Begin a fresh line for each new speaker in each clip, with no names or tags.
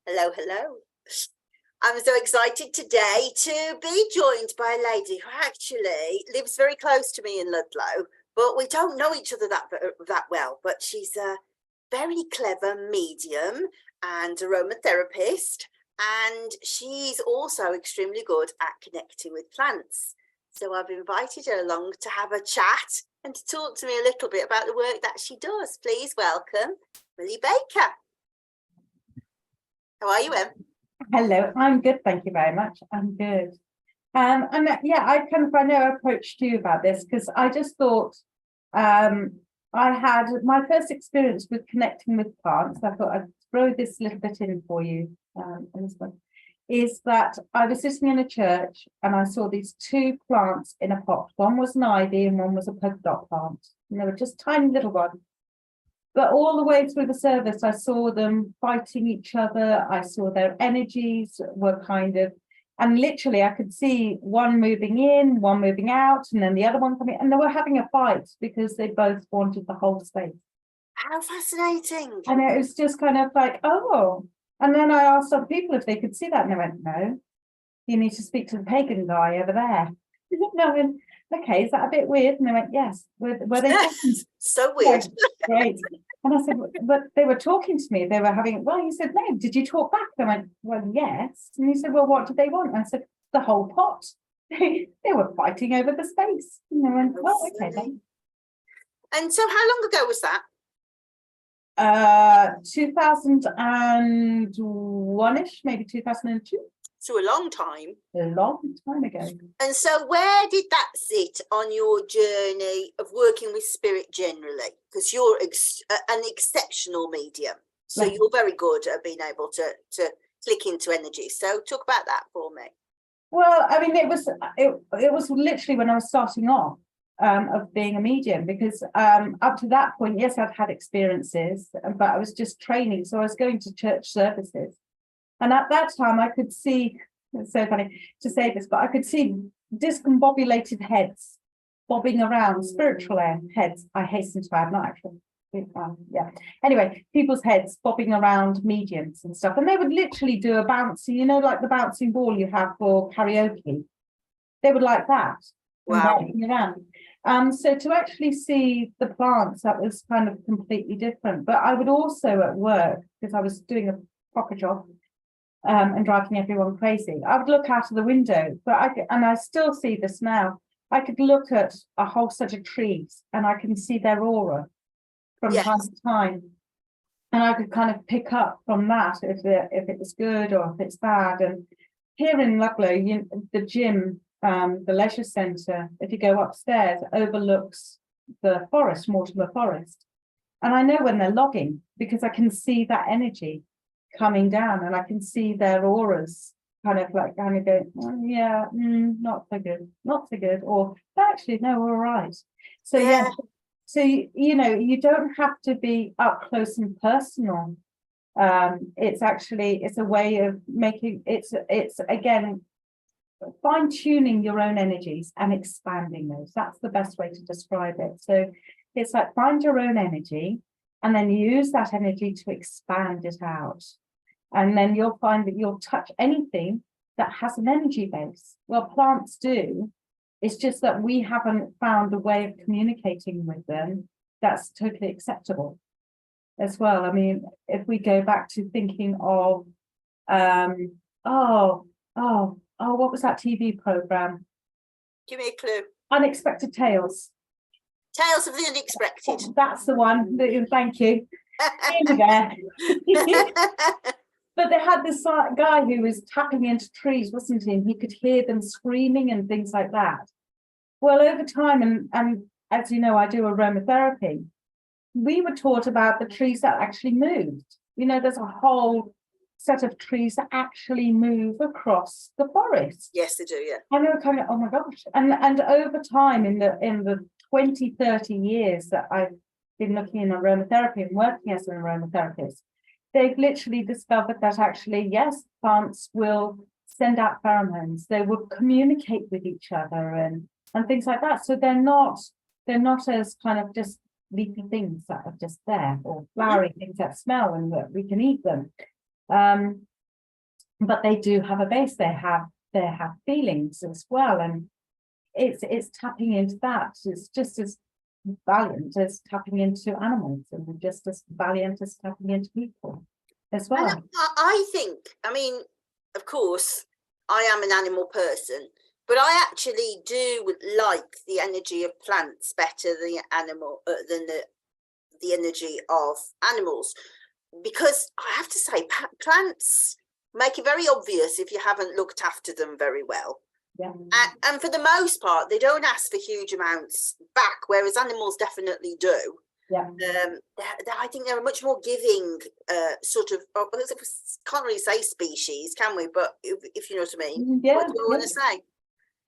Hello, hello. I'm so excited today to be joined by a lady who actually lives very close to me in Ludlow, but we don't know each other that well. But she's a very clever medium and aromatherapist, and she's also extremely good at connecting with plants. So I've invited her along to have a chat and to talk to me a little bit about the work that she does. Please welcome Millie Baker. How are you, Em?
Hello, I'm good, thank you very much. I'm good. And yeah, I know I approached you about this because I just thought I had my first experience with connecting with plants. I thought I'd throw this little bit in for you, Elizabeth, is that I was sitting in a church and I saw these two plants in a pot. One was an ivy and one was a polka dot plant. And they were just tiny little ones. But all the way through the service, I saw them fighting each other. I saw their energies were and literally I could see one moving in, one moving out, and then the other one coming, and they were having a fight because they both wanted the whole space.
How fascinating.
And it was just kind of like, oh. And then I asked other people if they could see that, and they went, no, you need to speak to the pagan guy over there. No, okay, is that a bit weird? And they went, yes. Were they
so weird?
Great. And I said, but they were talking to me. They were having, well, he said, no, did you talk back? I went, well, yes. And he said, well, what did they want? And I said, the whole pot. They were fighting over the space. And they went, well, okay then.
And so how long ago was that?
2001-ish, maybe 2002.
So a long time.
A long time ago.
And so where did that sit on your journey of working with spirit generally? Because you're an exceptional medium. So you're very good at being able to click into energy. So talk about that for me.
Well, I mean, it was literally when I was starting off of being a medium, because up to that point, yes, I'd had experiences, but I was just training. So I was going to church services. And at that time, I could see, it's so funny to say this, but I could see discombobulated heads bobbing around, spiritual heads, I hasten to add, not actually. Yeah. Anyway, people's heads bobbing around mediums and stuff. And they would literally do a bouncy, you know, like the bouncing ball you have for karaoke. They would like that.
Wow.
Around. So to actually see the plants, that was kind of completely different. But I would also at work, because I was doing a proper job, and driving everyone crazy, I would look out of the window, but I still see this now. I could look at a whole set of trees and I can see their aura from time to time. And I could kind of pick up from that if it was good or if it's bad. And here in Ludlow, the gym, the leisure centre, if you go upstairs, overlooks the forest, Mortimer Forest. And I know when they're logging because I can see that energy coming down and I can see their auras kind of going, oh, yeah, not so good, or actually, no, we're all right. So yeah, so you don't have to be up close and personal. It's a way of making it's again fine-tuning your own energies and expanding those. That's the best way to describe it. So it's like find your own energy and then use that energy to expand it out. And then you'll find that you'll touch anything that has an energy base. Well, plants do. It's just that we haven't found a way of communicating with them that's totally acceptable as well. I mean, if we go back to thinking of, what was that TV program?
Give me a clue.
Unexpected Tales.
Tales of the Unexpected.
That's the one. Thank you. There. But they had this guy who was tapping into trees, wasn't he? And he could hear them screaming and things like that. Well, over time, and as you know, I do aromatherapy, we were taught about the trees that actually moved. You know, there's a whole set of trees that actually move across the forest.
Yes, they do, yeah.
And they were kind of, oh my gosh. And over time, in the 20, 30 years that I've been looking in aromatherapy and working as an aromatherapist, they've literally discovered that actually, yes, plants will send out pheromones. They will communicate with each other and things like that. So they're not as kind of just leafy things that are just there or flowery things that smell and that we can eat them. but they do have a base. They have feelings as well, and it's tapping into that. It's just as valiant as tapping into animals, and just as valiant as tapping into people as well.
And I think, I mean, of course, I am an animal person, but I actually do like the energy of plants better than the energy of animals, because I have to say, plants make it very obvious if you haven't looked after them very well.
Yeah.
And for the most part, they don't ask for huge amounts back, whereas animals definitely do.
Yeah.
I think they're a much more giving sort of, can't really say species, can we? But if you know what I mean,
Yeah,
what do you want to say?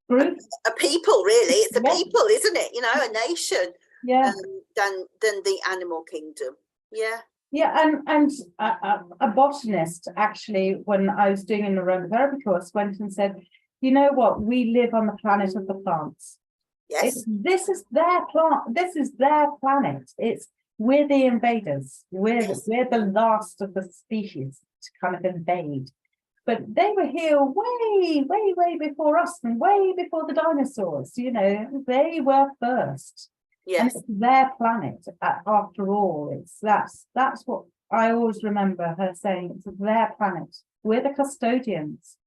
Group.
A people, really. It's a
Yeah.
people, isn't it? You know, a nation.
Yeah.
Than the animal kingdom. Yeah.
Yeah, and a botanist actually, when I was doing an aromatherapy course, went and said, you know what, we live on the planet of the plants.
Yes.
This is their plant. This is their planet. We're the invaders. We're the last of the species to kind of invade. But they were here way, way, way before us, and way before the dinosaurs. You know, they were first.
Yes.
And it's their planet after all. That's what I always remember her saying. It's their planet. We're the custodians.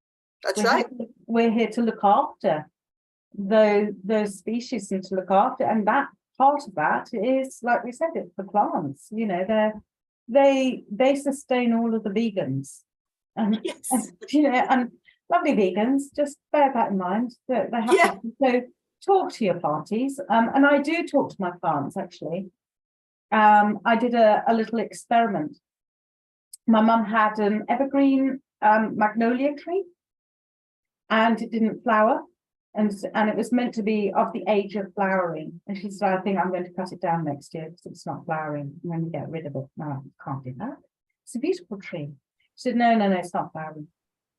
That's right.
We're here to look after those species and to look after, and that part of that is, like we said, it's the plants. You know, they sustain all of the vegans, and,
Yes.
and you know, and lovely vegans. Just bear that in mind that they have to. So talk to your planties, and I do talk to my plants actually. I did a little experiment. My mum had an evergreen magnolia tree, and it didn't flower. And it was meant to be of the age of flowering. And she said, I think I'm going to cut it down next year because it's not flowering. I'm going to get rid of it. No, I can't do that. It's a beautiful tree. She said, no, it's not flowering.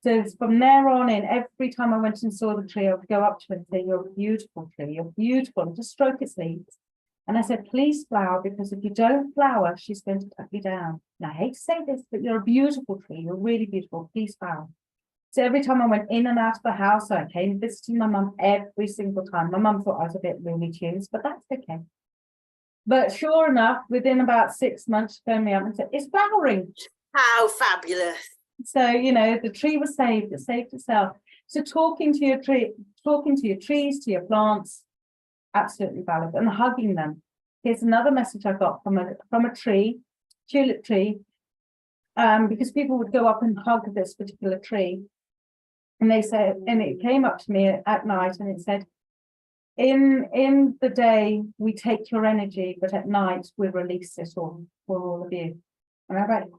So from there on in, every time I went and saw the tree, I would go up to it and say, you're a beautiful tree, you're beautiful, and just stroke its leaves. And I said, please flower, because if you don't flower, she's going to cut you down. And I hate to say this, but you're a beautiful tree. You're really beautiful. Please flower. So every time I went in and out of the house, I came visiting my mum every single time. My mum thought I was a bit Looney Tunes, but that's okay. But sure enough, within about 6 months, she phoned me up and said, it's flowering.
How fabulous.
So, you know, the tree was saved, it saved itself. So talking to your trees, to your plants, absolutely valid, and hugging them. Here's another message I got from a tree, tulip tree, because people would go up and hug this particular tree. And they said, and it came up to me at night and it said, in the day, we take your energy, but at night we release it all for all of you. And I went,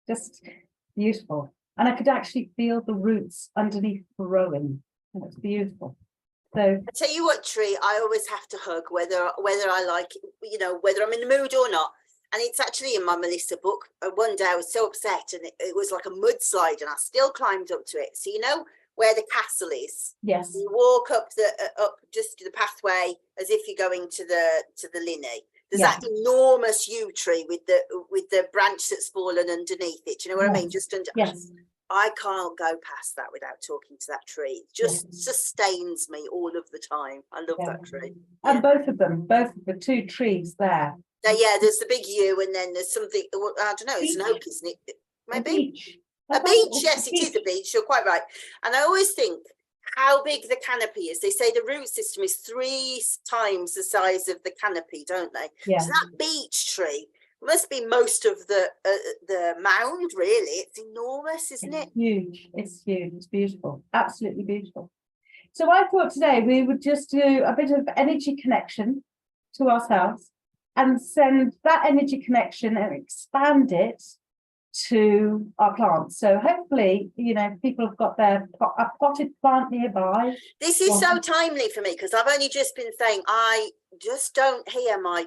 just beautiful. And I could actually feel the roots underneath growing. And it's beautiful. So
I tell you what, tree, I always have to hug, whether I like, you know, whether I'm in the mood or not. And it's actually in my Melissa book. One day I was so upset, and it was like a mudslide, and I still climbed up to it. So you know where the castle is.
yes,
You walk up just the pathway as if you're going to the Linney. There's that enormous yew tree with the branch that's fallen underneath it. Do you know what I mean? Just under.
Yes.
I can't go past that without talking to that tree. It just sustains me all of the time. I love that tree.
And both of the two trees there.
Yeah, there's the big yew, and then there's something, I don't know, it's an oak, isn't it? Maybe. A beech, yes, it is a beech, you're quite right. And I always think how big the canopy is. They say the root system is 3 times the size of the canopy, don't they?
Yeah.
So that beech tree must be most of the mound, really. It's enormous, isn't it?
Huge. It's huge. It's beautiful. Absolutely beautiful. So I thought today we would just do a bit of energy connection to ourselves and send that energy connection and expand it to our plants. So hopefully, you know, people have got a potted plant nearby.
This is so timely for me, because I've only just been saying I just don't hear my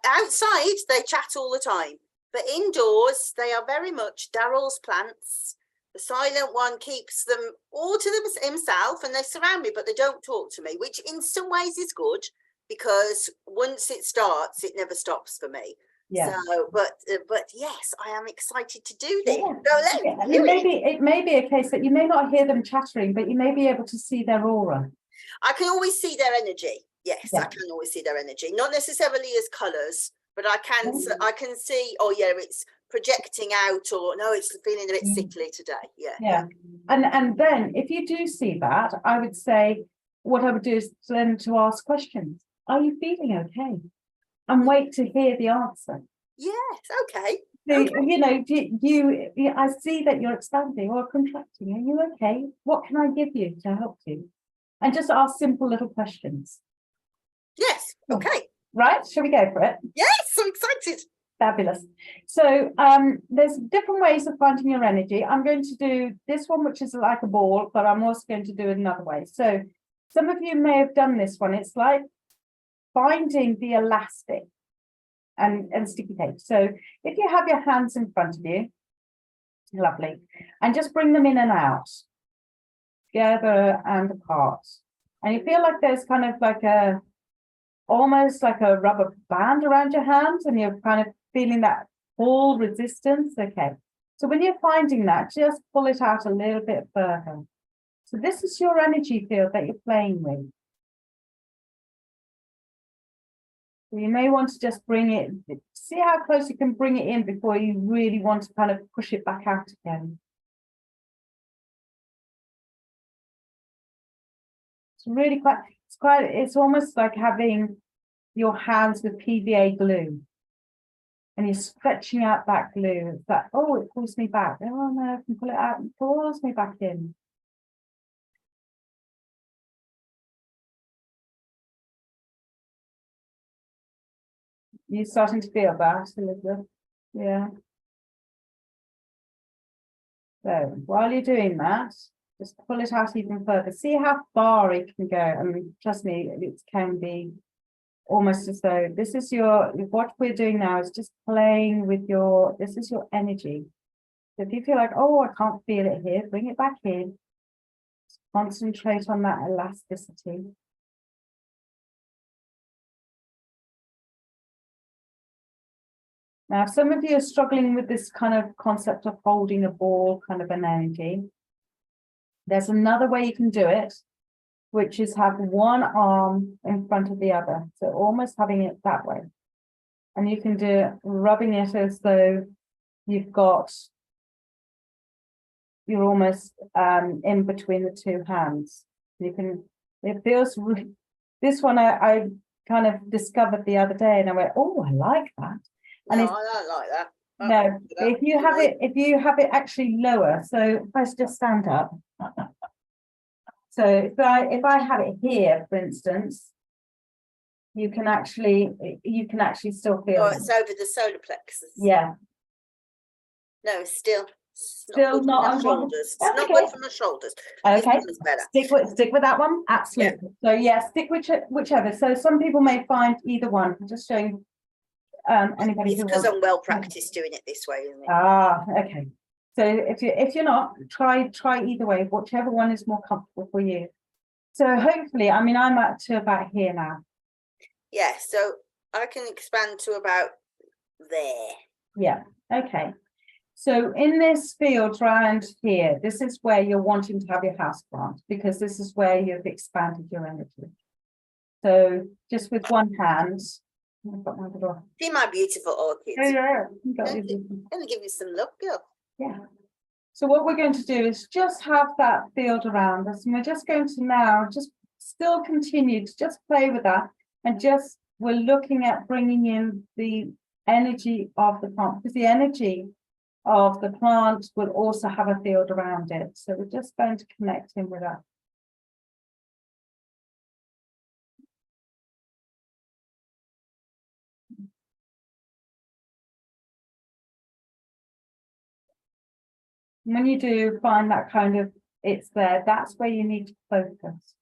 outside they chat all the time, but indoors they are very much Daryl's plants. The silent one keeps them all to himself, and they surround me, but they don't talk to me, which in some ways is good, because once it starts, it never stops for me.
Yeah.
So, but yes, I am excited to do this.
Yeah.
So let's
Yeah.
do it.
It may be a case that you may not hear them chattering, but you may be able to see their aura.
I can always see their energy. Yes, I
Yeah.
can always see their energy. Not necessarily as colours, but I can see, oh yeah, it's projecting out, or no, it's feeling a bit sickly today. Yeah.
Yeah. And then if you do see that, I would say what I would do is then to ask questions. Are you feeling okay? And wait to hear the answer.
Yes, okay.
So,
Okay.
you know, I see that you're expanding or contracting. Are you okay? What can I give you to help you? And just ask simple little questions.
Yes, okay.
Right? Shall we go for it?
Yes, I'm excited.
Fabulous. So there's different ways of finding your energy. I'm going to do this one, which is like a ball, but I'm also going to do it another way. So some of you may have done this one. It's like finding the elastic and sticky tape. So if you have your hands in front of you, lovely, and just bring them in and out, together and apart. And you feel like there's kind of like almost like a rubber band around your hands, and you're kind of feeling that full resistance. Okay. So when you're finding that, just pull it out a little bit further. So this is your energy field that you're playing with. So you may want to just bring it, see how close you can bring it in before you really want to kind of push it back out again. It's really it's almost like having your hands with PVA glue. And you're stretching out that glue. It's like, oh, it pulls me back. Oh no, I can pull it out and pulls me back in. You're starting to feel that, Elizabeth? Yeah. So while you're doing that, just pull it out even further. See how far it can go. I mean, trust me, it can be almost as though this is what we're doing now is just playing with this is your energy. So if you feel like, oh, I can't feel it here, bring it back in. Concentrate on that elasticity. Now, if some of you are struggling with this kind of concept of holding a ball kind of an energy, there's another way you can do it, which is have one arm in front of the other. So almost having it that way. And you can do it, rubbing it as though you're almost in between the two hands. It feels really, this one I kind of discovered the other day and I went, oh, I like that. And
no, I don't like that.
No, if you have it actually lower, so let's just stand up. So if I have it here, for instance, you can actually still feel.
Oh, it's over the solar plexus.
Yeah.
No, still
Not on
shoulders. It's not
okay.
good for my shoulders.
Okay.
This better.
Stick with that one. Absolutely. Yeah. So yeah, stick whichever. So some people may find either one. I'm just showing anybody
it's
who
because
wants.
I'm well practiced doing it this way, isn't it?
Ah, okay. So if you're not, try either way, whichever one is more comfortable for you. So hopefully, I mean, I'm up to about here now.
Yeah, so I can expand to about there.
Yeah, okay. So in this field around here, this is where you're wanting to have your house plant, because this is where you've expanded your energy. So just with one hand, I've got my little.
See my beautiful orchids.
Oh, yeah.
Let me give you some love, girl.
Yeah. So what we're going to do is just have that field around us, and we're just going to now just still continue to just play with that, and just we're looking at bringing in the energy of the plant, because the energy of the plant will also have a field around it. So we're just going to connect in with that. When you do find that kind of, it's there, that's where you need to focus.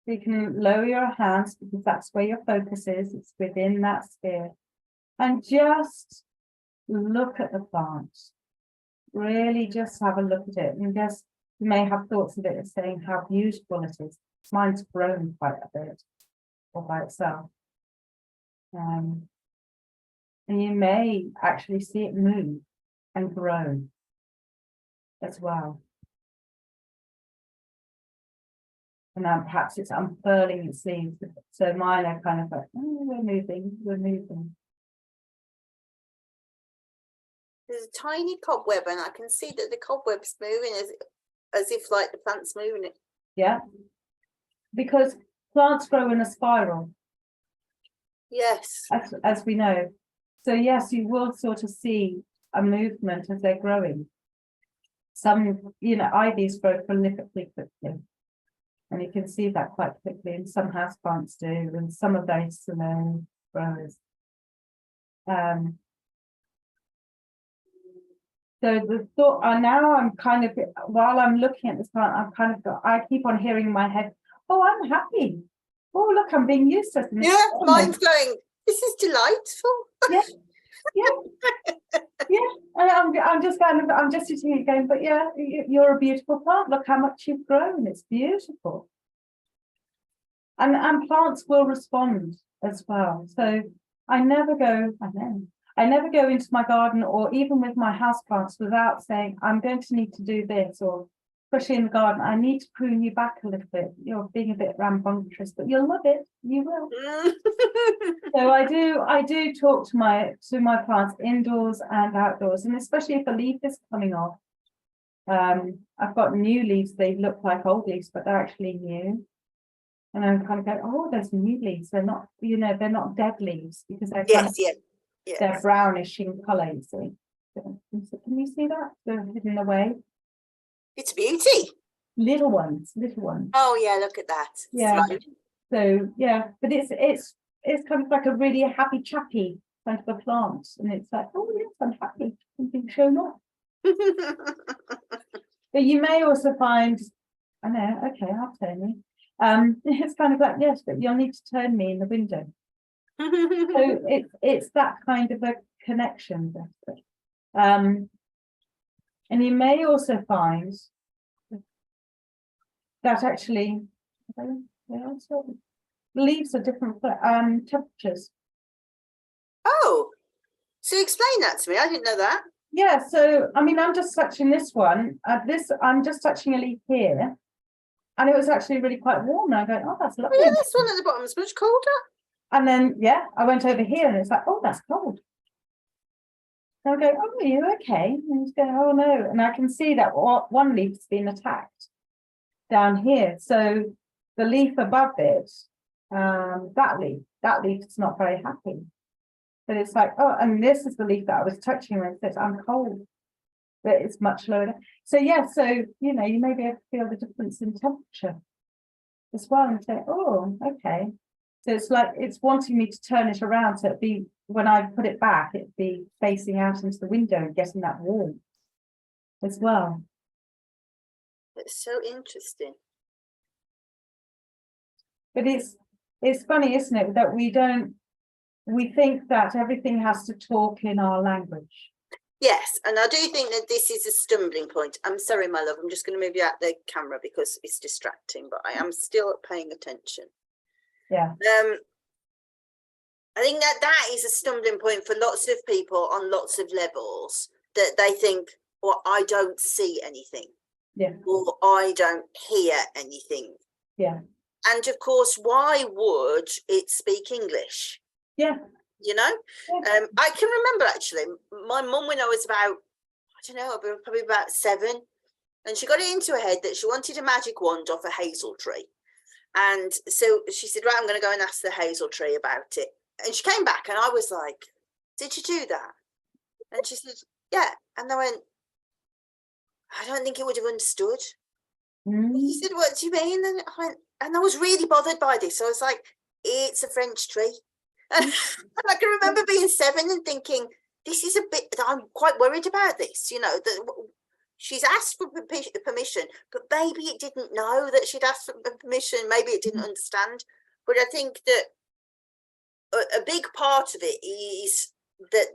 So you can lower your hands because that's where your focus is. It's within that sphere. And just look at the plant. Really just have a look at it. And just, you may have thoughts of it saying how beautiful it is. Mine's grown quite a bit all by itself. and you may actually see it move and grow as well. And then perhaps it's unfurling its leaves. So mine are kind of like, oh, we're moving, we're moving.
There's a tiny cobweb, and I can see that the cobweb's moving as if like the plant's moving it.
Yeah. Because plants grow in a spiral.
Yes.
As we know. So yes, you will sort of see a movement as they're growing. Some, ivies grow prolifically quickly. And you can see that quite quickly, and some houseplants do, and some are very slow growers. So the thought, now I'm kind of, while I'm looking at this plant, I keep on hearing in my head, oh, I'm happy. Oh, look, I'm being useless.
Yeah, mine's going, this is delightful.
Yeah, yeah, yeah. And I'm just sitting here going, but yeah, you're a beautiful plant. Look how much you've grown. It's beautiful. And plants will respond as well. So I never go into my garden, or even with my houseplants, without saying, I'm going to need to do this, or especially in the garden, I need to prune you back a little bit. You're being a bit rambunctious, but you'll love it. You will. So I do talk to my plants indoors and outdoors, and especially if a leaf is coming off. I've got new leaves. They look like old leaves, but they're actually new. And I'm kind of going, oh, there's new leaves. They're not, they're not dead leaves, because they're they're brownish in colour, you see. Can you see that? They're hidden away.
It's beauty.
Little ones.
Oh yeah, look at that.
Yeah. So yeah, but it's kind of like a really happy chappy kind of a plant, and it's like, oh yes, I'm happy. I'm being shown off. But you may also find, I know, okay, I'll turn you. It's kind of like, yes, but you'll need to turn me in the window. So it's that kind of a connection. And you may also find that actually leaves are different temperatures.
Oh, so explain that to me. I didn't know that.
Yeah, so I mean, I'm just touching this one. I'm just touching a leaf here, and it was actually really quite warm. And I go, oh, that's lovely.
Yeah, this one at the bottom is much colder.
And then I went over here, and it's like, oh, that's cold. And I go, oh, are you okay? And he's going, oh no. And I can see that one leaf's been attacked down here. So the leaf above it, that leaf is not very happy. But it's like, oh, and this is the leaf that I was touching, and it says, I'm cold. But it's much lower. So yeah, so you may be able to feel the difference in temperature as well, and say, oh, okay. So it's like it's wanting me to turn it around, so it'd be, when I put it back, it'd be facing out into the window and getting that warmth as well.
It's so interesting.
But it's funny, isn't it, that we think that everything has to talk in our language.
Yes, and I do think that this is a stumbling point. I'm sorry, my love, I'm just going to move you out the camera because it's distracting, but I am still paying attention.
Yeah.
I think that is a stumbling point for lots of people on lots of levels, that they think, well, I don't see anything.
Yeah.
Or I don't hear anything.
Yeah.
And of course, why would it speak English?
Yeah.
Yeah. I can remember actually, my mum, when I was about, I don't know, probably about 7, and she got it into her head that she wanted a magic wand off a hazel tree. And so she said, right, I'm going to go and ask the hazel tree about it. And she came back and I was like, did you do that? And she said, yeah. And I went, I don't think it would have understood. He said, what do you mean? And I went, and I was really bothered by this. So I was like, it's a French tree. And I can remember being 7 and thinking, this is a bit, I'm quite worried about this, that she's asked for permission, but maybe it didn't know that she'd asked for permission. Maybe it didn't understand. But I think that a big part of it is that,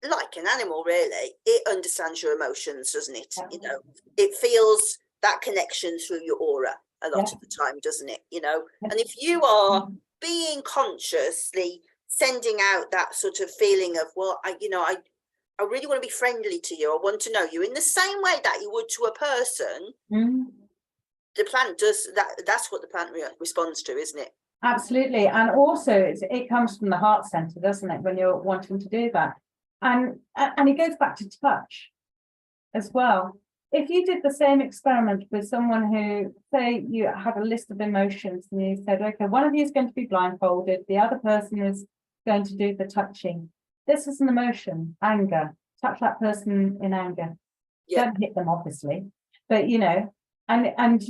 like an animal, really, it understands your emotions, doesn't it? It feels that connection through your aura a lot of the time, doesn't it? And if you are being consciously sending out that sort of feeling of, well, I really want to be friendly to you. I want to know you in the same way that you would to a person.
Mm.
The plant does that. That's what the plant responds to, isn't it?
Absolutely. And also it comes from the heart center, doesn't it, when you're wanting to do that? And it goes back to touch as well. If you did the same experiment with someone who, say you had a list of emotions and you said, okay, one of you is going to be blindfolded, the other person is going to do the touching. This is an emotion, anger. Touch that person in anger.
Yeah.
Don't hit them, obviously, but and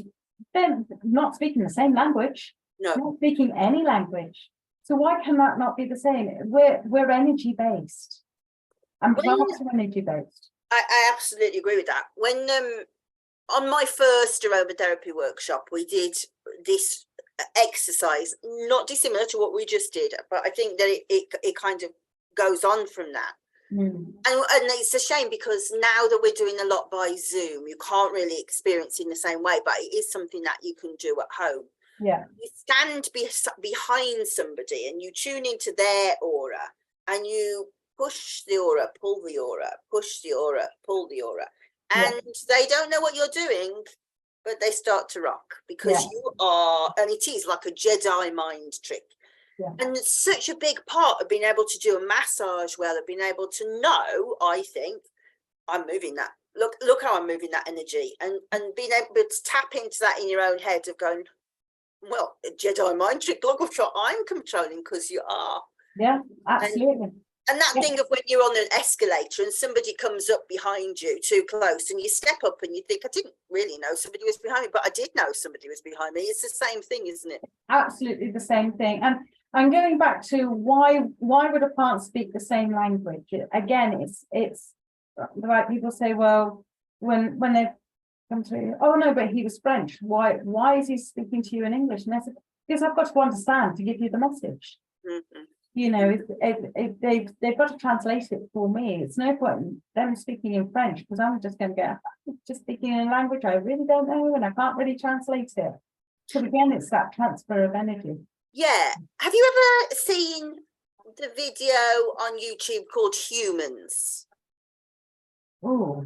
they're not speaking the same language.
No.
Not speaking any language. So why can that not be the same? We're energy based, and plants are energy based.
I absolutely agree with that. When on my first aromatherapy workshop, we did this exercise, not dissimilar to what we just did, but I think that it kind of goes on from that. And it's a shame because now that we're doing a lot by Zoom, you can't really experience it in the same way, but it is something that you can do at home.
Yeah.
You stand behind somebody and you tune into their aura, and you push the aura, pull the aura, push the aura, pull the aura. And they don't know what you're doing, but they start to rock because you are, and it is like a Jedi mind trick. Yeah. And it's such a big part of being able to do a massage well, of being able to know, I think, I'm moving that. Look how I'm moving that energy, and being able to tap into that in your own head of going, well, Jedi mind trick, look what I'm controlling, because you are.
Yeah, absolutely.
And that thing of when you're on an escalator and somebody comes up behind you too close and you step up and you think, I didn't really know somebody was behind me, but I did know somebody was behind me. It's the same thing, isn't it?
Absolutely the same thing. And going back to why would a plant speak the same language? Again, it's like people say, well, when they come to you, oh no, but he was French. Why is he speaking to you in English? And I said, because I've got to understand to give you the message.
Mm-hmm.
You know, if they've got to translate it for me. It's no point them speaking in French because I'm just going to get just speaking in a language I really don't know and I can't really translate it. So again, it's that transfer of energy.
Yeah. Have you ever seen the video on YouTube called Humans?
Oh,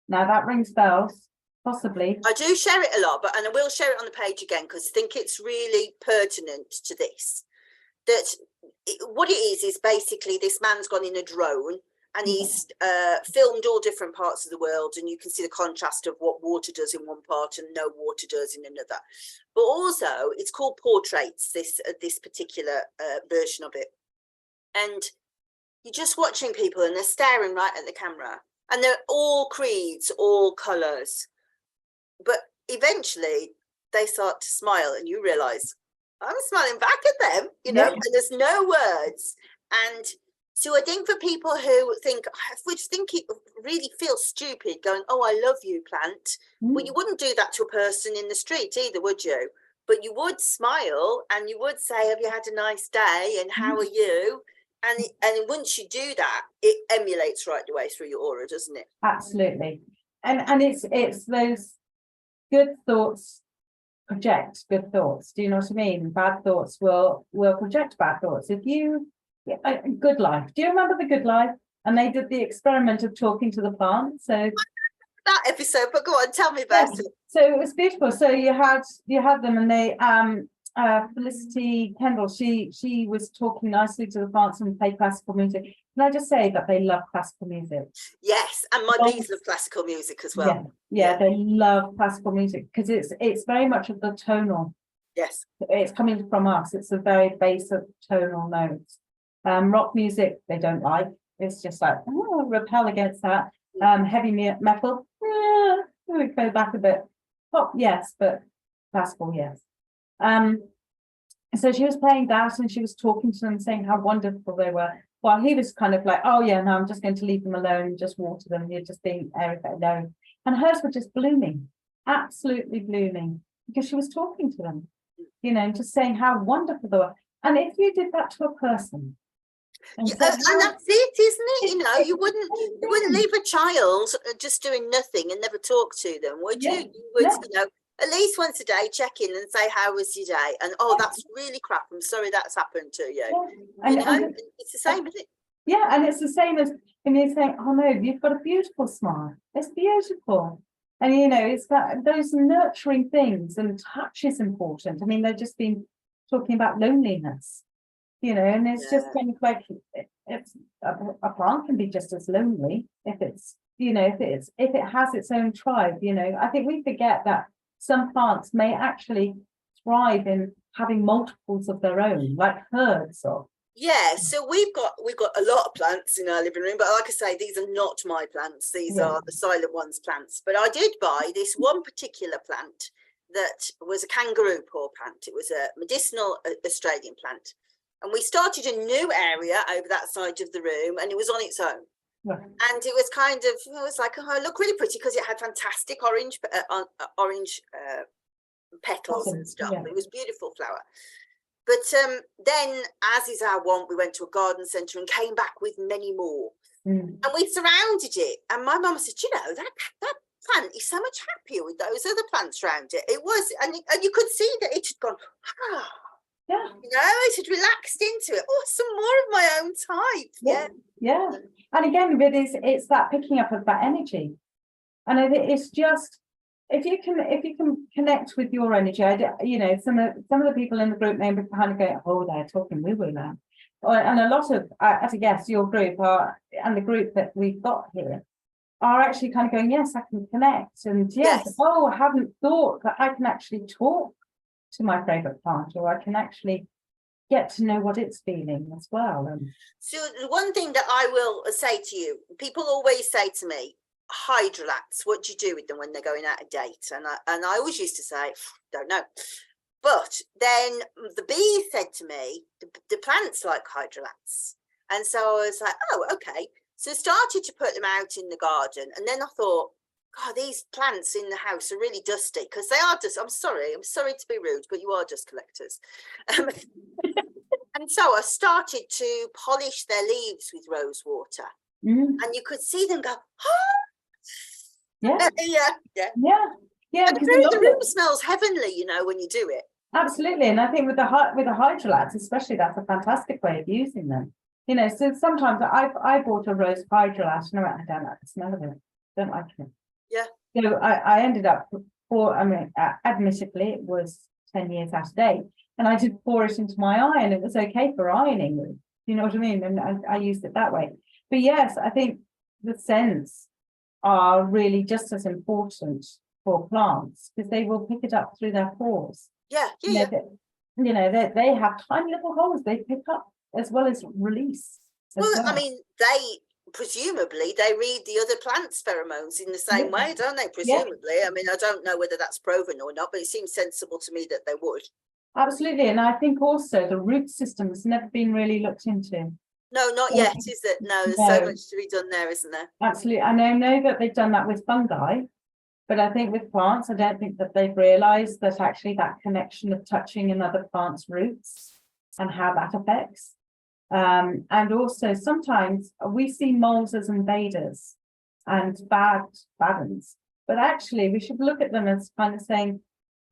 now that rings bells. Possibly.
I do share it a lot, and I will share it on the page again because I think it's really pertinent to this. That what it is basically this man's gone in a drone and he's filmed all different parts of the world, and you can see the contrast of what water does in one part and no water does in another. But also it's called Portraits, this particular version of it, and you're just watching people and they're staring right at the camera and they're all creeds, all colours, but eventually they start to smile and you realise I'm smiling back at them, and there's no words. And so I think for people who think, it really feels stupid going, oh, I love you, plant. Well, you wouldn't do that to a person in the street either, would you? But you would smile and you would say, have you had a nice day? And how are you? And once you do that, it emulates right the way through your aura, doesn't it?
Absolutely. And it's those good thoughts project good thoughts. Do you know what I mean? Bad thoughts will project bad thoughts. If you Good Life, do you remember the Good Life? And they did the experiment of talking to the plant. So
that episode, but go on, tell me about it.
So it was beautiful. So you had them, and they Felicity Kendall, she was talking nicely to the plants and played classical music. Can I just say that they love classical music?
Yes, and my bees love classical music as well.
Yeah, they love classical music because it's very much of the tonal.
Yes.
It's coming from us. It's a very basic tonal notes. Rock music, they don't like. It's just like, repel against that. Heavy metal, we go back a bit. Pop, yes, but classical, yes. So she was playing that and she was talking to them, saying how wonderful they were. While he was kind of like, oh yeah, no, I'm just going to leave them alone and just water them. You're just being alone. And hers were just blooming, absolutely blooming, because she was talking to them, just saying how wonderful they were. And if you did that to a person,
and that's it, isn't it? You wouldn't leave a child just doing nothing and never talk to them, would you? You would, at least once a day, check in and say, how was your day? And, oh, that's really crap. I'm sorry that's happened to you.
And,
You know, it's the same, isn't it?
yeah, and it's the same as when you saying, oh no, you've got a beautiful smile. It's beautiful. And you know, it's that those nurturing things, and touch is important. I mean, they've just been talking about loneliness, you know, and it's just kind of like it's a plant can be just as lonely if it's, you know, if it has its own tribe, you know. I think we forget that some plants may actually thrive in having multiples of their own, like herds of.
Yeah, so we've got a lot of plants in our living room, but like I say, these are not my plants. These are the Silent Ones plants. But I did buy this one particular plant that was a kangaroo paw plant. It was a medicinal Australian plant. And we started a new area over that side of the room, and it was on its own. Yeah. And it was kind of, it was like, oh, it looked really pretty because it had fantastic orange petals and stuff. Yeah. It was a beautiful flower. But then, as is our wont, we went to a garden centre and came back with many more. And we surrounded it. And my mum said, you know, that plant is so much happier with those other plants around it. It was, and you could see that it had gone, ah. Yeah. You know, it had relaxed into it. Oh, some more of my own type. Yeah.
Yeah. And again, it's that picking up of that energy. And it's just, if you can connect with your energy, you know, some of the people in the group may be kind of going, oh, they're talking woo-woo now. And a lot of, as a guess, your group and the group that we've got here are actually kind of going, yes, I can connect. And yes, oh, I haven't thought that I can actually talk to my favorite plant, or I can actually get to know what it's feeling as well. And
so the one thing that I will say to you, people always say to me, hydrolats, what do you do with them when they're going out of date? And I always used to say, don't know. But then the bee said to me, the plants like hydrolats. And so I was like, oh, okay. So I started to put them out in the garden. And then I thought, God, these plants in the house are really dusty, because they are dust. I'm sorry to be rude, but you are dust collectors. And so I started to polish their leaves with rose water. And you could see them go, oh, yeah. And the room smells heavenly, you know, when you do it.
Absolutely. And I think with the hydrolats, especially, that's a fantastic way of using them. You know, so sometimes I bought a rose hydrolat and I don't like the smell of it. Don't like it.
Yeah.
So I ended up admittedly, it was 10 years out of date, and I did pour it into my eye, and it was okay for ironing. You know what I mean? And I used it that way. But yes, I think the scents are really just as important for plants, because they will pick it up through their pores.
Yeah.
You know, they have tiny little holes they pick up as well as release.
I mean, presumably they read the other plants' pheromones in the same way, don't they? Presumably. I mean, I don't know whether that's proven or not, but it seems sensible to me that they would.
Absolutely. And I think also the root system has never been really looked into.
No, not yet, is it? No, there's so much to be done there, isn't there?
Absolutely. And I know that they've done that with fungi, but I think with plants, I don't think that they've realized that actually that connection of touching another plant's roots and how that affects. And also sometimes we see moles as invaders and bad ones, but actually we should look at them as kind of saying,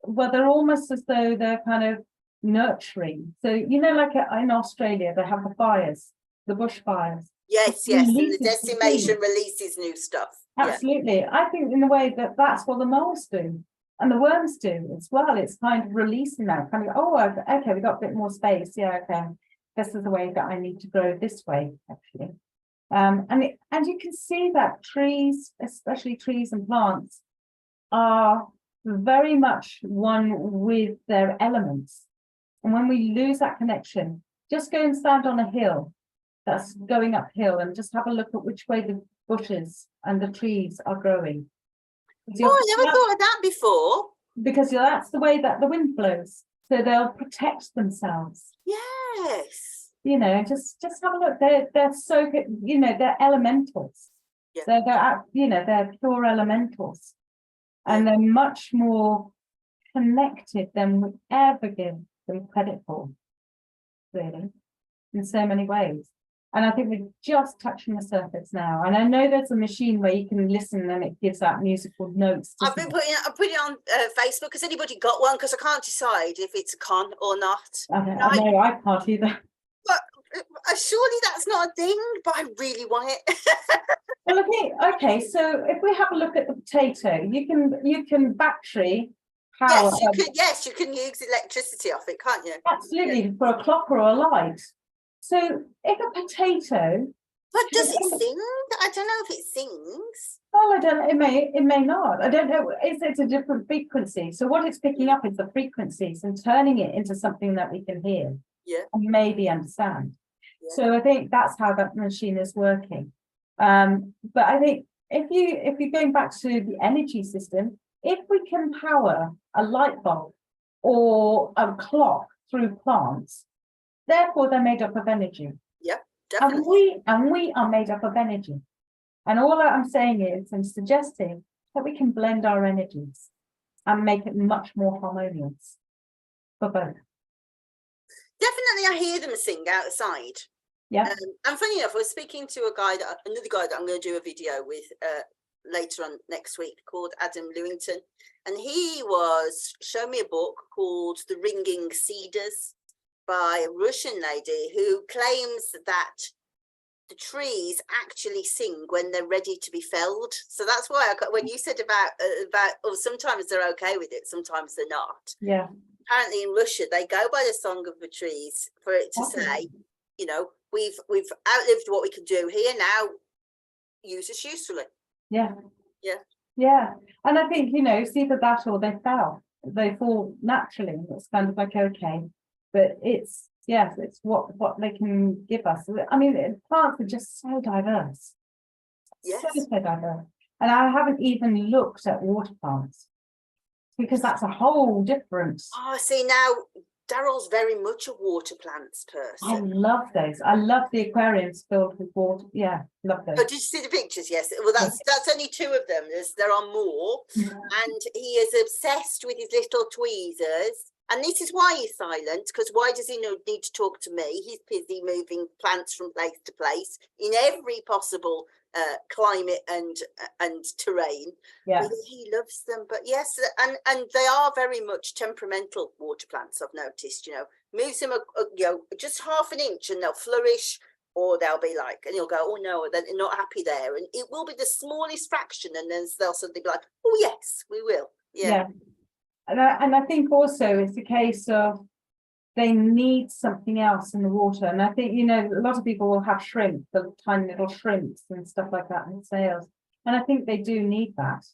well, they're almost as though they're kind of nurturing. So, you know, like in Australia, they have the fires, the bushfires.
Yes, and the decimation releases new stuff.
Absolutely. Yeah. I think in a way that's what the moles do and the worms do as well. It's kind of releasing that, kind of, oh, okay, we got a bit more space. Yeah, okay. This is the way that I need to grow this way, actually. And you can see that trees, especially trees and plants, are very much one with their elements. And when we lose that connection, just go and stand on a hill that's going uphill and just have a look at which way the bushes and the trees are growing.
Oh, I never thought of that before.
Because that's the way that the wind blows. So they'll protect themselves.
Yes.
You know, just have a look. They're so good, you know, they're elementals. Yeah. So they're pure elementals. And they're much more connected than we ever give them credit for, really, in so many ways. And I think we're just touching the surface now. And I know there's a machine where you can listen and it gives out musical notes.
I'm putting it on Facebook. Has anybody got one? Because I can't decide if it's a con or not.
No, I can't either.
But surely that's not a thing, but I really want it.
Well, I think, okay, so if we have a look at the potato, you can battery power.
Yes, you can use electricity off it, can't you?
Absolutely, for a clock or a light. So if a potato.
But does it sing? I don't know if it sings.
Well, I don't know, it may not. I don't know. It's a different frequency. So what it's picking up is the frequencies and turning it into something that we can hear.
Yeah.
And maybe understand.
Yeah.
So I think that's how that machine is working. But I think if you're going back to the energy system, if we can power a light bulb or a clock through plants, therefore they're made up of energy.
Yeah, definitely.
And we are made up of energy. And all that I'm saying is, I'm suggesting that we can blend our energies and make it much more harmonious for both.
Definitely, I hear them sing outside.
Yeah.
And funny enough, I was speaking to another guy that I'm going to do a video with later on next week, called Adam Lewington, and he was showing me a book called The Ringing Cedars by a Russian lady who claims that the trees actually sing when they're ready to be felled. So that's why when you said about sometimes they're okay with it, sometimes they're not.
Yeah.
Apparently in Russia they go by the song of the trees for it to say, you know, we've outlived what we can do here, now use us usefully.
Yeah.
Yeah.
Yeah. And I think, you know, it's either that or they fall naturally. It's kind of like, okay, but it's what they can give us. I mean, plants are just so diverse.
Yes.
So diverse. And I haven't even looked at water plants, because that's a whole different.
Oh, see, now Daryl's very much a water plants person.
I love those. I love the aquariums filled with water. Yeah, love those.
Oh, did you see the pictures? Yes. Well, that's only 2 of them. There are more. And he is obsessed with his little tweezers. And this is why he's silent, because why does he need to talk to me? He's busy moving plants from place to place in every possible climate and terrain.
Yeah,
he loves them. But yes, and they are very much temperamental water plants, I've noticed. You know, moves them just half an inch and they'll flourish, or they'll be like, and you'll go, oh no, they're not happy there, and it will be the smallest fraction, and then they'll suddenly be like, oh yes, we will. Yeah.
And I think also it's a case of they need something else in the water. And I think, you know, a lot of people will have shrimp, the tiny little shrimps and stuff like that in sales. And I think they do need that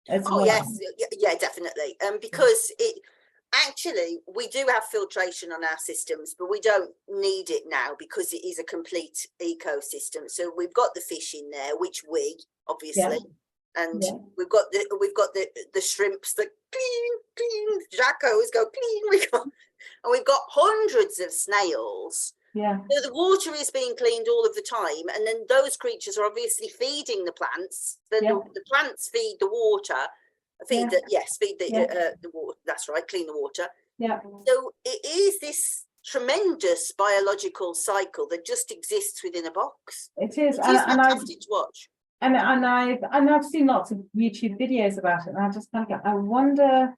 as well.
Yes, yeah, definitely. Because actually we do have filtration on our systems, but we don't need it now because it is a complete ecosystem. So we've got the fish in there, which we obviously. And we've got the shrimps that clean. Jacko's go clean. And we've got hundreds of snails.
Yeah.
So the water is being cleaned all of the time, and then those creatures are obviously feeding the plants. The plants feed the water. Feed the water. That's right. Clean the water.
Yeah.
So it is this tremendous biological cycle that just exists within a box.
It is,
and fantastic to watch.
And I've seen lots of YouTube videos about it, and I just kind of go, I wonder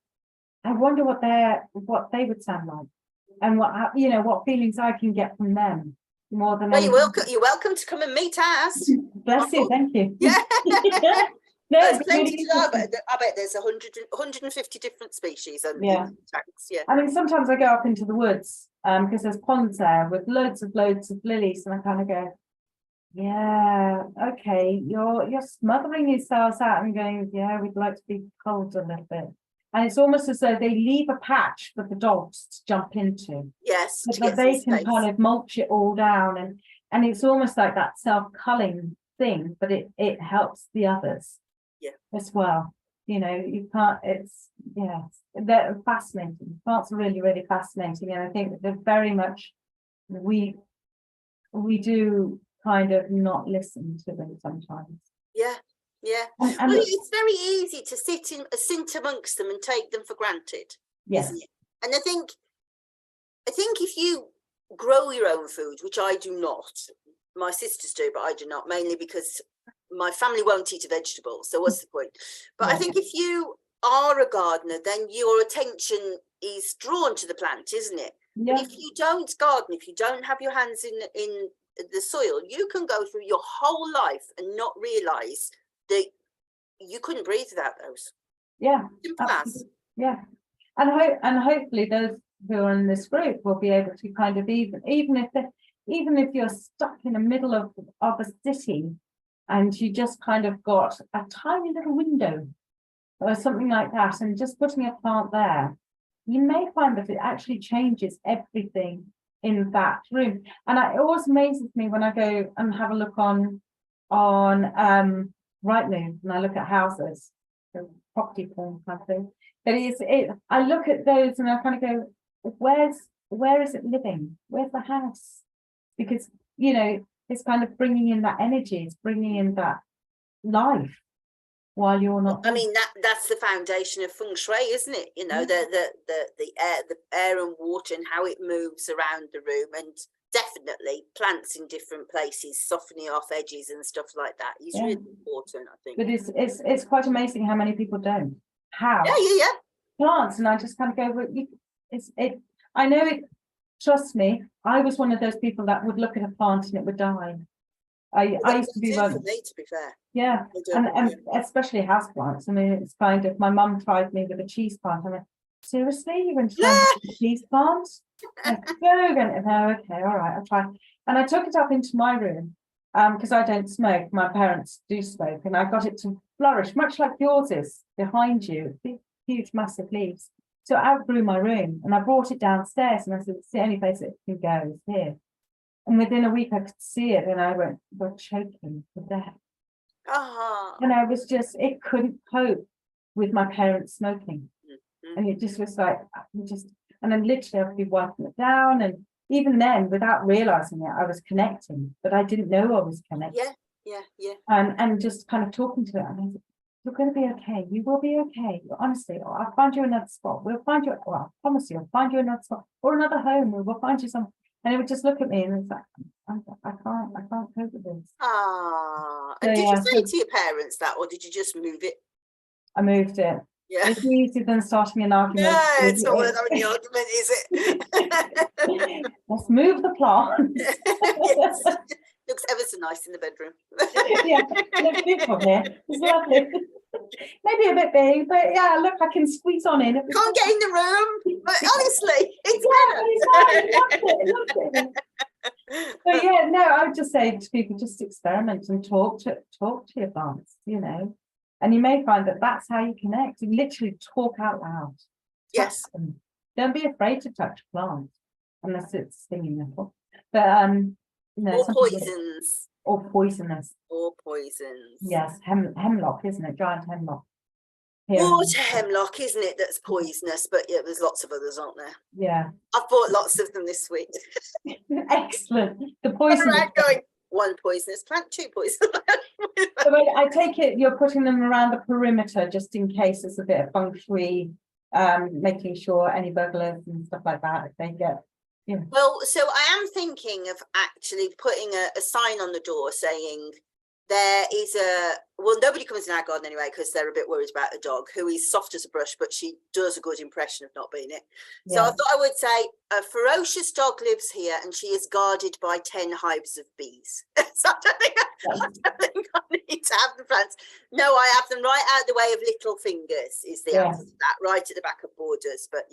what they would sound like, and what feelings I can get from them more than.
Well, you're welcome to come and meet us.
Bless you, thank you.
Yeah.
No,
there's plenty to know, but I bet there's 150 different species. And tanks. Yeah.
I mean, sometimes I go up into the woods because there's ponds there with loads of lilies, and I kind of go, yeah, okay, you're smothering yourselves out and going, yeah, we'd like to be cold a little bit. And it's almost as though they leave a patch for the dogs to jump into.
Yes,
so they can kind of mulch it all down, and it's almost like that self-culling thing, but it helps the others as well. You know, you can't, they're fascinating. Plants are really, really fascinating, and I think that they're very much, we do kind of not listen to them sometimes.
Yeah. And well, it's very easy to sit amongst them and take them for granted.
Yes.
Isn't it? And I think if you grow your own food, which I do not, my sisters do, but I do not, mainly because my family won't eat a vegetable. So what's the point? But I think if you are a gardener, then your attention is drawn to the plant, isn't it?
Yeah.
But if you don't garden, if you don't have your hands in the soil, you can go through your whole life and not realize that you couldn't breathe without those.
Yeah.
Simple as.
Yeah. And hopefully those who are in this group will be able to kind of even if you're stuck in the middle of a city and you just kind of got a tiny little window or something like that, and just putting a plant there, you may find that it actually changes everything in that room. And it always amazes me when I go and have a look on Rightmove, and I look at houses, the property form kind of thing. But I look at those and I kind of go, where is it living? Where's the house? Because, it's kind of bringing in that energy, it's bringing in that life while you're not.
I mean, that's the foundation of feng shui, isn't it? The air and water and how it moves around the room, and definitely plants in different places, softening off edges and stuff like that is really important, I think.
But it's quite amazing how many people don't. How?
Yeah.
Plants, and I just kind of go, well, I know it. Trust me, I was one of those people that would look at a plant and it would die. I used to be one.
For me, to be fair.
Yeah, and especially house plants. I mean, it's kind of, my mum tried me with a cheese plant. I went, seriously, you're going to try a cheese plant? No, okay, all right, I'll try. And I took it up into my room because I don't smoke. My parents do smoke, and I got it to flourish much like yours is behind you, big, huge, massive leaves. So I outgrew my room, and I brought it downstairs, and I said, it's the only place it can go is here. And within a week, I could see it, and I went, we're choking to death. And I was it couldn't cope with my parents smoking. And it just was like, and then literally I would be wiping it down. And even then, without realizing it, I was connecting, but I didn't know I was connecting.
Yeah.
And just kind of talking to it. And I said, you're going to be okay. You will be okay. Honestly, I'll find you another spot. We'll find you, well, I promise you, I'll find you another spot or another home. We'll find you some. And it would just look at me and it's like, I can't cope with this.
And did you say to your parents that, or did you just move it?
I moved it.
Yeah.
It's easier than starting an argument.
No, it's not worth having the argument, is it?
Let's move the plant.
Yes. Looks ever so nice in the bedroom.
Yeah, looks beautiful here. It's lovely. Maybe a bit big, but yeah, look, I can squeeze on in.
Can't get in the room, but honestly, it's better.
But yeah, no, I would just say to people, just experiment and talk to your plants, and you may find that that's how you connect. You literally talk out loud.
Yes.
Don't be afraid to touch plants unless it's stinging them. But
or poisons.
Or poisonous.
Or poisons.
Yes, hemlock, isn't it? Giant hemlock.
Water hemlock, isn't it? That's poisonous, but yeah, there's lots of others, aren't there?
Yeah.
I've bought lots of them this week.
Excellent. The poison.
Going, one poisonous plant, two poisonous plants.
So I take it you're putting them around the perimeter just in case there's a bit of feng shui, making sure any burglars and stuff like that, if they get. Yeah.
Well, so I am thinking of actually putting a sign on the door saying there is nobody comes in our garden anyway because they're a bit worried about a dog who is soft as a brush, but she does a good impression of not being it. So I thought I would say a ferocious dog lives here and she is guarded by 10 hives of bees. So I don't think I need to have the plants. No, I have them right out the way of little fingers is the answer to that, right at the back of borders. But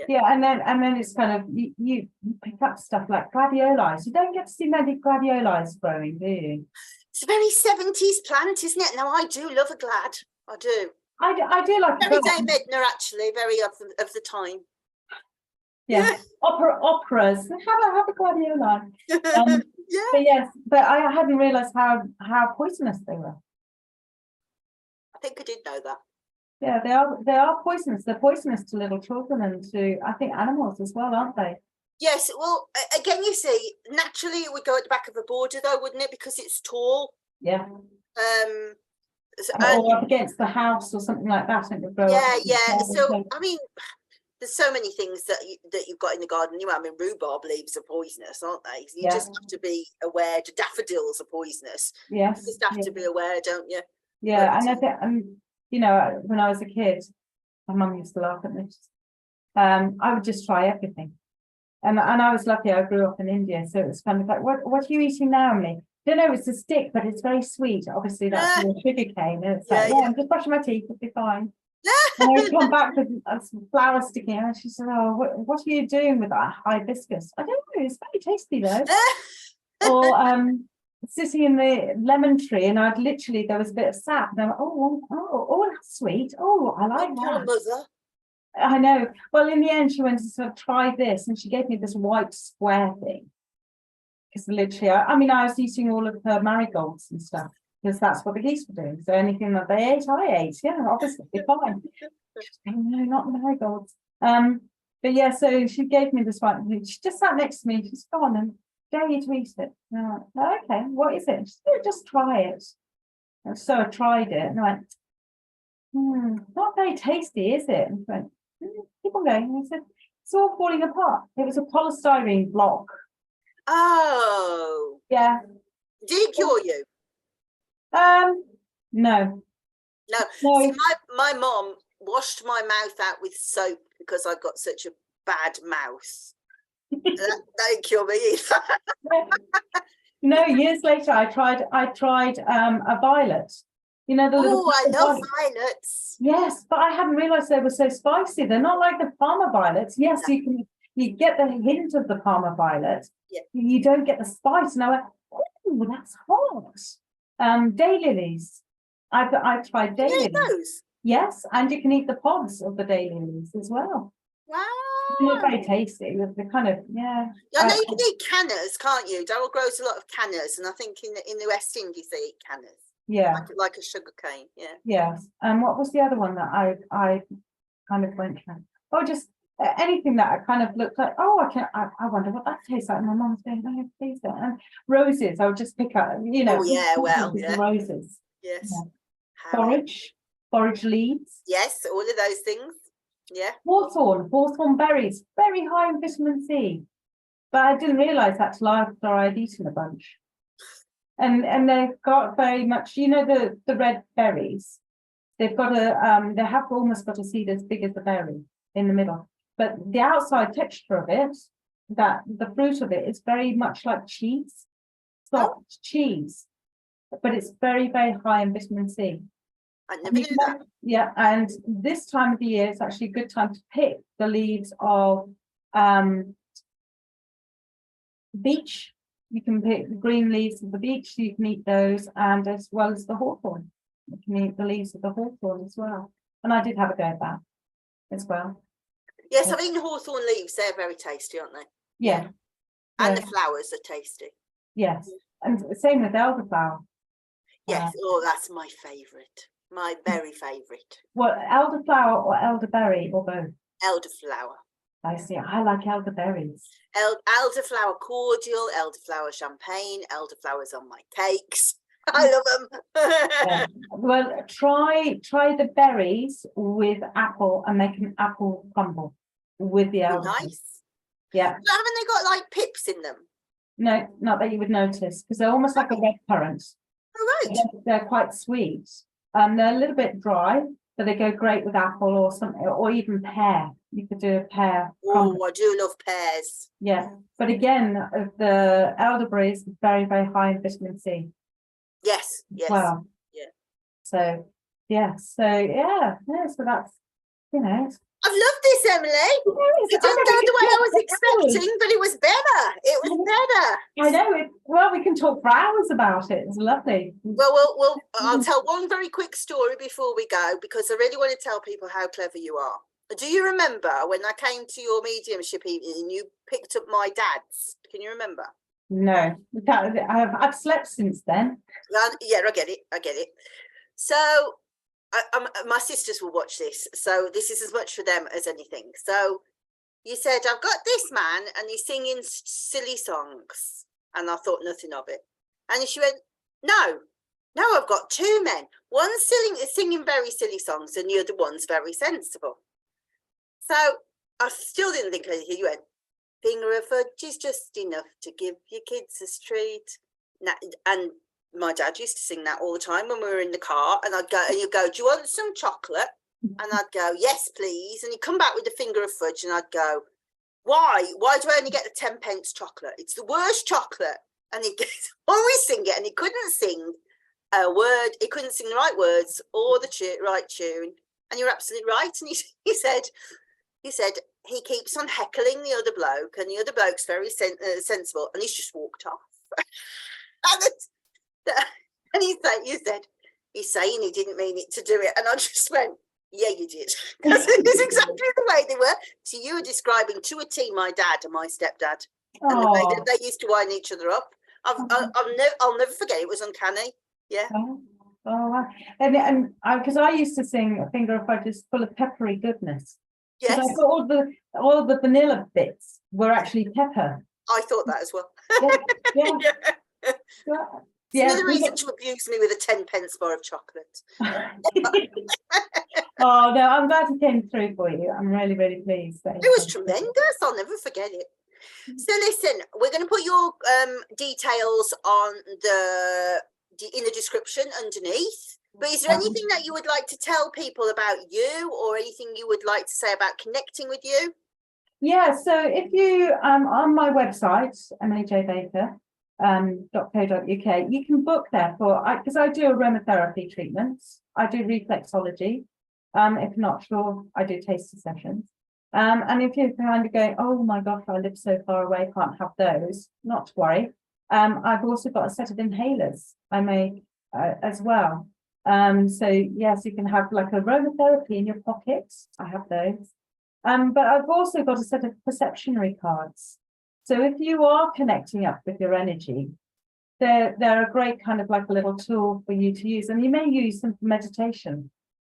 and then it's kind of you pick up stuff like gladioli. You don't get to see many gladioli growing, do you?
It's a very 70s plant, isn't it? Now I do love a glad. I do.
I do like
very Dame Edna, actually, very of the time.
Yeah. Operas. Have a gladioli. But I hadn't realised how poisonous they were.
I think I did know that.
Yeah, they are poisonous. They're poisonous to little children and to, I think, animals as well, aren't they?
Yes, well, again, you see, naturally it would go at the back of a border, though, wouldn't it? Because it's tall.
Yeah. Or up against the house or something like that. It would grow up.
So, I mean, there's so many things that you've got in the garden. I mean, rhubarb leaves are poisonous, aren't they? You just have to be aware. The daffodils are poisonous.
Yes.
You just have to be aware, don't you?
Yeah, but, and I think, you know, when I was a kid, my mum used to laugh at me. I would just try everything. And I was lucky, I grew up in India, so it was kind of like, what are you eating now, Emily? I don't know, it's a stick, but it's very sweet. Obviously, that's more sugar cane. And it's like, I'm just brushing my teeth, it'll be fine. And I would come back with some flour sticking out. She said, oh, what are you doing with that hibiscus? I don't know, it's very tasty though. Or sitting in the lemon tree, and I'd literally, there was a bit of sap, and I'm like, oh, that's sweet. Oh, I like
poor
that.
mother.
I know. Well, in the end, she went to sort of try this, and she gave me this white square thing. Because literally, I mean, I was eating all of her marigolds and stuff, because that's what the geese were doing. So anything that they ate, I ate. Yeah, obviously, fine. No, not marigolds. But yeah, so she gave me this one. She just sat next to me. She's gone and dare you to eat it. And I went, okay, what is it? She said, just try it. And so I tried it, and I went, not very tasty, is it? And I went, keep on going. And I said, it's all falling apart. It was a polystyrene block.
Oh.
Yeah.
Did it cure you?
No.
See, my mom washed my mouth out with soap because I got such a bad mouth. that didn't cure me either.
No, years later I tried a violet. You know, the little
I love violets.
Yes, but I hadn't realized they were so spicy. They're not like the Parma violets. Yes, no. You get the hint of the Parma violet.
Yeah.
You don't get the spice. And I went, oh, that's hot. Daylilies. I've tried daylilies. Yes, and you can eat the pods of the daylilies as well.
Wow.
They're very tasty. They're kind of, yeah.
I know you can eat cannas, can't you? Daryl grows a lot of cannas, and I think in the West Indies they eat cannas.
Yeah.
Like a sugar cane, yeah.
Yes. And what was the other one that I kind of went for? Oh, just anything that I kind of looked like, I wonder what that tastes like. My mum's going, oh, please don't. And roses, I would just pick up, you know.
Oh, yeah, well, yeah.
Roses.
Yes.
Yeah. Forage leaves.
Yes, all of those things. Yeah.
Hawthorn berries, very high in vitamin C. But I didn't realise that till after I'd eaten a bunch. And they've got very much, you know, the red berries. They've got they have almost got a seed as big as the berry in the middle. But the outside texture of it, that the fruit of it is very much like cheese, soft cheese, but it's very, very high in vitamin C.
I never knew that.
Yeah, and this time of the year, it's actually a good time to pick the leaves of beech. You can pick the green leaves of the beech, you can eat those, and as well as the hawthorn. You can eat the leaves of the hawthorn as well. And I did have a go at that as well.
Yes, I've eaten hawthorn leaves. They're very tasty, aren't they?
Yeah.
And the flowers are tasty.
Yes. And same with elderflower.
Yes. That's my favourite. My very favourite.
Well, elderflower or elderberry or both?
Elderflower.
I see. I like elderberries.
Elderflower cordial, elderflower champagne, elderflowers on my cakes. I love them.
Yeah. Well, try the berries with apple and make an apple crumble with the elderberries.
Nice.
Yeah.
But haven't they got like pips in them?
No, not that you would notice, because they're almost like a red currant.
Oh, right.
They're quite sweet. They're a little bit dry, but they go great with apple or something, or even pear. You could do a pear.
Oh, I do love pears.
Yeah, but again, the elderberry is very, very high in vitamin C.
Yes.
Well,
yeah.
So that's, you know.
I've loved this, Emily. It didn't go the way I was expecting, but it was better. It was better.
I know. Well, we can talk for hours about it. It's lovely.
Well, I'll tell one very quick story before we go, because I really want to tell people how clever you are. Do you remember when I came to your mediumship evening and you picked up my dad's? Can you remember?
No, I've slept since then.
Yeah, I get it. So my sisters will watch this, so this is as much for them as anything. So you said, I've got this man and he's singing silly songs, and I thought nothing of it. And she went, no, I've got two men. One's singing very silly songs and the other one's very sensible. So I still didn't think anything. You went, finger of fudge is just enough to give your kids a treat. And my dad used to sing that all the time when we were in the car. And I'd go, and you'd go, do you want some chocolate? And I'd go, yes, please. And he'd come back with a finger of fudge, and I'd go, why? Why do I only get the 10 pence chocolate? It's the worst chocolate. And he'd always sing it, and he couldn't sing a word. He couldn't sing the right words or the right tune. And you're absolutely right. And he said he keeps on heckling the other bloke, and the other bloke's very sensible, and he's just walked off. and he said, he's saying he didn't mean it to do it. And I just went, yeah, you did. Because it's exactly the way they were. So you were describing to a T my dad and my stepdad. And the way that they used to wind each other up. I'll never forget. It was uncanny. Yeah.
Wow. And because I used to sing a finger of fudge is full of peppery goodness.
Yes.
I thought all the vanilla bits were actually pepper.
I thought that as well.
Yeah.
Another reason to abuse me with a 10 pence bar of chocolate.
Oh no, I'm glad it came through for you. I'm really, really pleased.
It was tremendous. I'll never forget it. So listen, we're going to put your details on in the description underneath. But is there anything that you would like to tell people about you, or anything you would like to say about connecting with you?
Yeah, so if you on my website, emilyjbaker.co.uk, you can book there because I do aromatherapy treatments. I do reflexology. If not sure, I do taster sessions. And if you're kind of going, oh my gosh, I live so far away, can't have those, not to worry. I've also got a set of inhalers I make as well. So yes, you can have like aromatherapy in your pocket. I have those. But I've also got a set of perceptionary cards. So if you are connecting up with your energy, they're a great kind of like a little tool for you to use. And you may use them for meditation.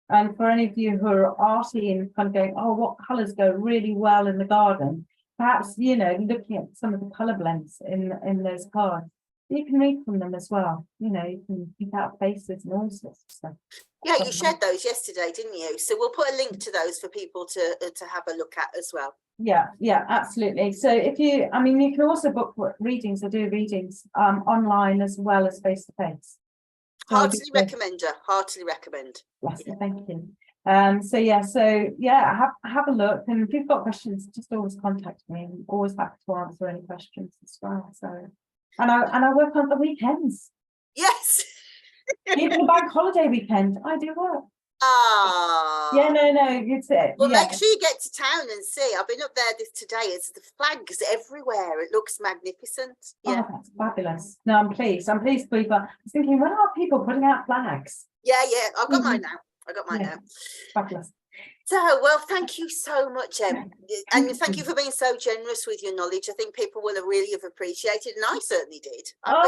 And for any of you who are arty and kind of going, oh, what colours go really well in the garden? Perhaps, looking at some of the colour blends in those cards. You can read from them as well. You can pick out faces and all sorts of stuff.
Yeah, you shared those yesterday, didn't you? So we'll put a link to those for people to have a look at as well.
Yeah, absolutely. So if you can also book readings. I do readings online as well as face to face.
Heartily recommend.
Yes, yeah. Thank you. Have a look, and if you've got questions, just always contact me. I'm always happy to answer any questions as well. So, and I work on the weekends.
Yes.
Even a bank holiday weekend, I do work.
Yeah,
no, it's it.
Well, make sure you get to town and see. I've been up there today. It's the flags everywhere. It looks magnificent. Yeah,
that's fabulous. No, I'm pleased. I'm pleased, people. I was thinking, when are people putting out flags?
Yeah. I've got mine now. Now.
Fabulous.
So, well, thank you so much, Em. And thank you for being so generous with your knowledge. I think people will really have appreciated, and I certainly did. I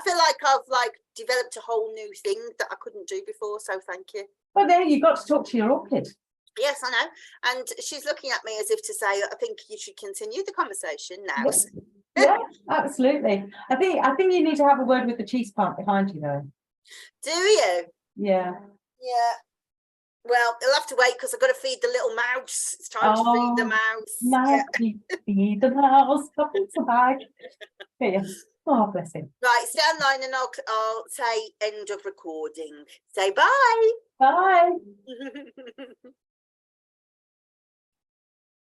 feel like I've developed a whole new thing that I couldn't do before, so thank you.
Well, there you got to talk to your orchid.
Yes, I know. And she's looking at me as if to say, I think you should continue the conversation now.
Yes. Yeah, absolutely. I think you need to have a word with the cheese plant behind you, though.
Do you?
Yeah.
Yeah. Well, you'll have to wait because I've got to feed the little mouse. It's time to feed the mouse.
Feed the mouse. Couples back. Yes. Oh, bless him.
Right, stay online and I'll say end of recording. Say bye.
Bye.